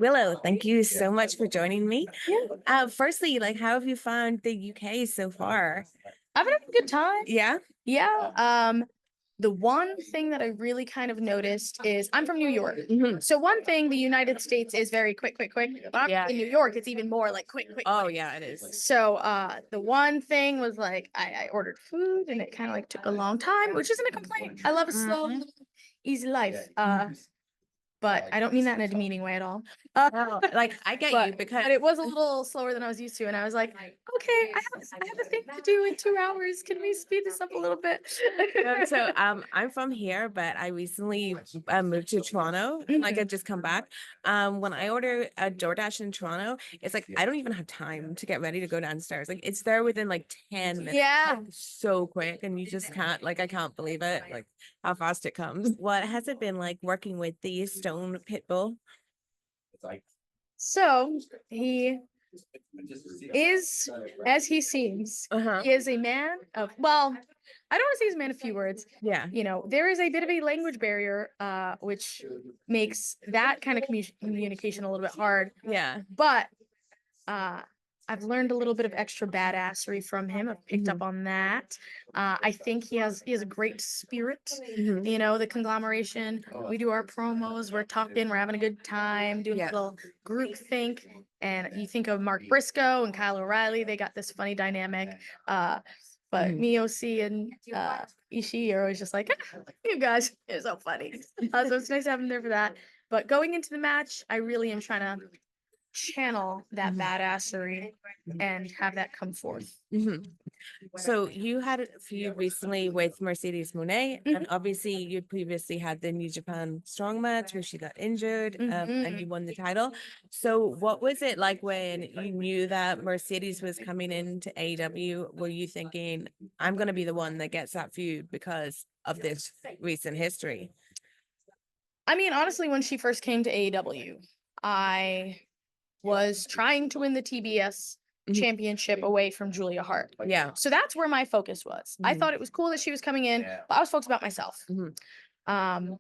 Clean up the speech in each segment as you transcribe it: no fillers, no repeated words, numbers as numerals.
Willow, thank you so much for joining me. Yeah. Firstly, like, how have you found the UK so far? I've had a good time. Yeah. Yeah. The one thing that I really kind of noticed is I'm from New York. So one thing, the United States is very quick, quick, quick. But Yeah. in New York, it's even more like quick, quick. Oh, yeah, it is. So the one thing was like I ordered food and it kind of like took a long time, which isn't a complaint. I love a slow, easy life. But I don't mean that in a demeaning way at all. No, like I get you But because it was a little slower than I was used to, and I was like, okay, I have a thing to do in 2 hours. Can we speed this up a little bit? I'm from here, but I recently moved to Toronto. Like I just come back. When I order a DoorDash in Toronto, it's like I don't even have time to get ready to go downstairs. Like it's there within like 10 minutes. Yeah. Like, so quick, and you just can't. Like I can't believe it. Like how fast it comes. What has it been like working with the Stone Pitbull? So he is as he seems. He is a man of, well, I don't want to say he's a man of few words. Yeah. You know, there is a bit of a language barrier, which makes that kind of communication a little bit hard. Yeah. But I've learned a little bit of extra badassery from him. I've picked up on that. I think he has a great spirit. You know, the conglomeration. We do our promos. We're talking. We're having a good time. Doing a little group think. And you think of Mark Briscoe and Kyle O'Reilly. They got this funny dynamic. But Miyoshi and Ishii are always just like, you guys, you're so funny. So it's nice to have him there for that. But going into the match, I really am trying to channel that badassery and have that come forth. So you had a feud recently with Mercedes Moné, and obviously you previously had the New Japan Strong match where she got injured, and you won the title. So what was it like when you knew that Mercedes was coming into AEW? Were you thinking, I'm going to be the one that gets that feud because of this recent history? I mean, honestly, when she first came to AEW, I was trying to win the TBS championship away from Julia Hart. Yeah. So that's where my focus was. I thought it was cool that she was coming in, but I was focused about myself. And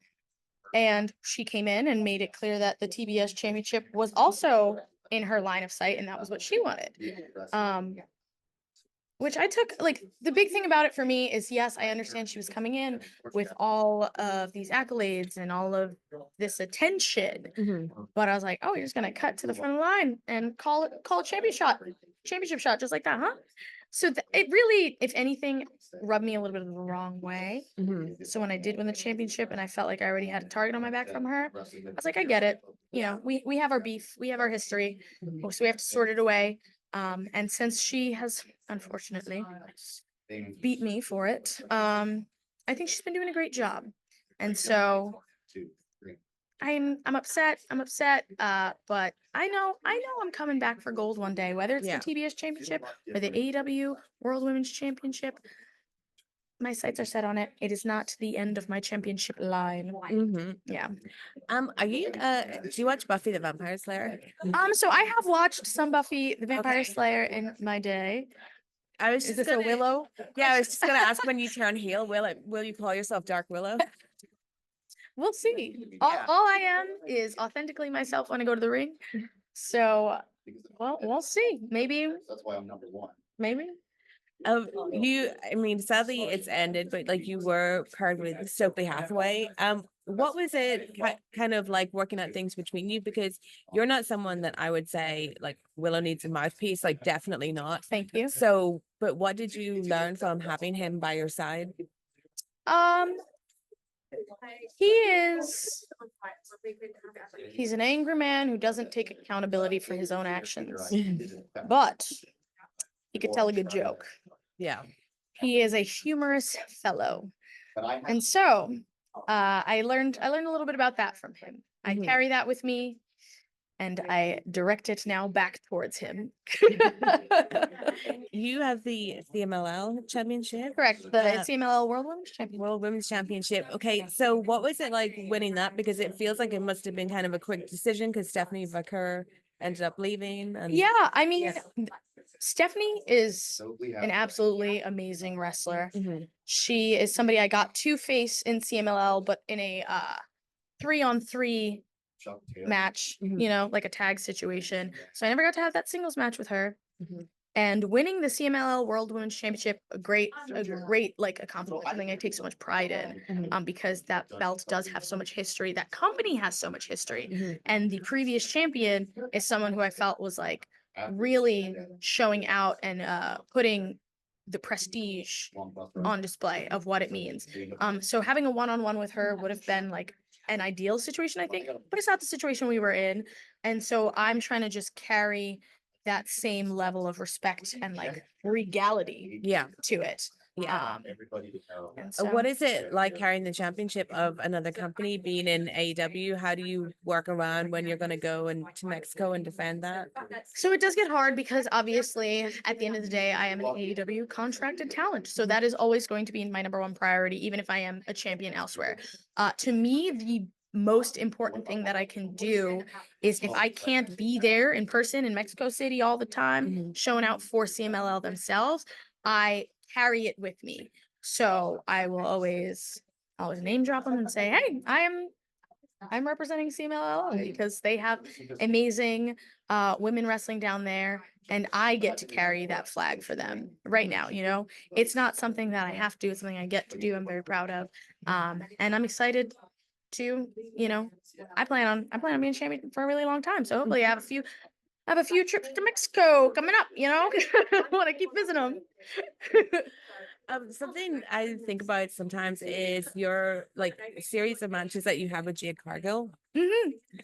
she came in and made it clear that the TBS championship was also in her line of sight, and that was what she wanted. Which I took, like, the big thing about it for me is, yes, I understand she was coming in with all of these accolades and all of this attention, but I was like, oh, you're just gonna cut to the front of the line and call a championship shot, just like that, huh? So it really, if anything, rubbed me a little bit of the wrong way. So when I did win the championship and I felt like I already had a target on my back from her, I was like, I get it. You know, we have our beef, we have our history, so we have to sort it away. And since she has unfortunately beat me for it, I think she's been doing a great job. And so I'm upset. But I know I'm coming back for gold one day, whether it's the TBS championship or the AEW World Women's Championship. My sights are set on it. It is not the end of my championship line. Yeah. Are you do you watch Buffy the Vampire Slayer? So I have watched some Buffy the Vampire Slayer in my day. Is this a Willow? Yeah, I was just gonna ask, when you turn heel, will you call yourself Dark Willow? We'll see. All I am is authentically myself when I go to the ring. So, well, we'll see. Maybe That's why I'm number one. Maybe. I mean, sadly it's ended, but like you were paired with Stokely Hathaway. What was it kind of like working out things between you? Because you're not someone that I would say like Willow needs a mouthpiece, like definitely not. Thank you. So, but what did you learn from having him by your side? He's an angry man who doesn't take accountability for his own actions, but he could tell a good joke. Yeah. He is a humorous fellow. And so I learned a little bit about that from him. I carry that with me and I direct it now back towards him. You have the CMLL championship? Correct. The CMLL World Women's Championship. Okay, so what was it like winning that? Because it feels like it must have been kind of a quick decision because Stephanie Vaquer ended up leaving. Yeah, I mean, Stephanie is an absolutely amazing wrestler. She is somebody I got to face in CMLL, but in a 3-on-3 match, Mhm. you know, like a tag situation. So I never got to have that singles match with her. Mhm. And winning the CMLL World Women's Championship, a great like accomplishment, something I take so much pride in, Mhm. because that belt does have so much history. That company has so much history, Mhm. and the previous champion is someone who I felt was like really showing out and putting the prestige on display of what it means. So having a one-on-one with her would have been like an ideal situation, I think, but it's not the situation we were in, and so I'm trying to just carry that same level of respect and like regality Yeah. to it. Yeah. And so What is it like carrying the championship of another company, being in AEW? How do you work around when you're going to go to Mexico and defend that? So it does get hard because obviously at the end of the day, I am an AEW contracted talent. So that is always going to be my number one priority, even if I am a champion elsewhere. To me, the most important thing that I can do is if I can't be there in person in Mexico City all the time, showing out for CMLL themselves, I carry it with me. So I will always name drop them and say, hey, I'm representing CMLL because they have amazing women wrestling down there, and I get to carry that flag for them right now. You know, it's not something that I have to do; it's something I get to do. I'm very proud of, and I'm excited to. You know, I plan on being champion for a really long time. So hopefully, I have a few trips to Mexico coming up. You know, I want to keep visiting them. Something I think about sometimes is your like series of matches that you have with Jade Cargill.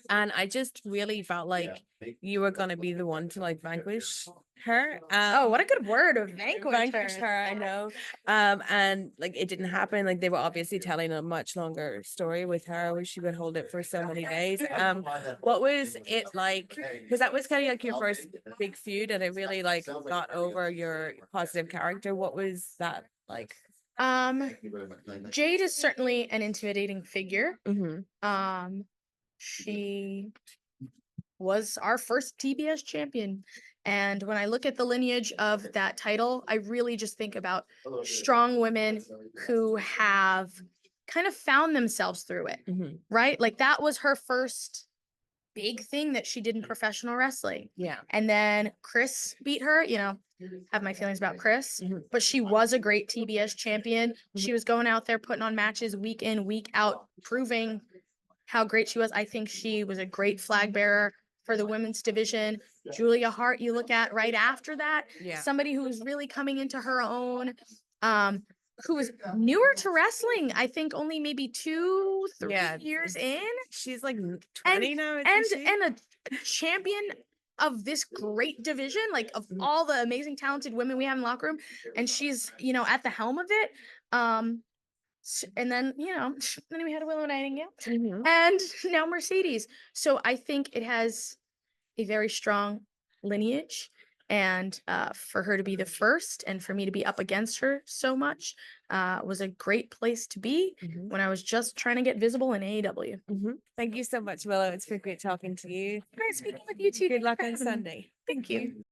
And I just really felt like you were gonna be the one to like vanquish her. Oh, what a good word of vanquish her. I know. And like it didn't happen. Like they were obviously telling a much longer story with her where she would hold it for so many days. What was it like? Because that was kind of like your first big feud, and it really like got over your positive character. What was that like? Jade is certainly an intimidating figure. Mm-hmm. She was our first TBS champion. And when I look at the lineage of that title, I really just think about strong women who have kind of found themselves through it, right? Like that was her first big thing that she did in professional wrestling. Yeah. And then Chris beat her, you know, have my feelings about Chris, but she was a great TBS champion. She was going out there putting on matches week in, week out, proving how great she was. I think she was a great flag bearer for the women's division. Julia Hart, you look at right after that, somebody who was really coming into her own, who was newer to wrestling, I think only maybe 2-3 years in. She's like 20 now, and a champion of this great division, like of all the amazing talented women we have in the locker room, and she's, you know, at the helm of it. And then, you know, then we had a Willow Nightingale and now Mercedes. So I think it has a very strong lineage, and for her to be the first and for me to be up against her so much was a great place to be when I was just trying to get visible in AEW. Thank you so much, Willow. It's been great talking to you. Great speaking with you too. Good luck on Sunday. Thank you.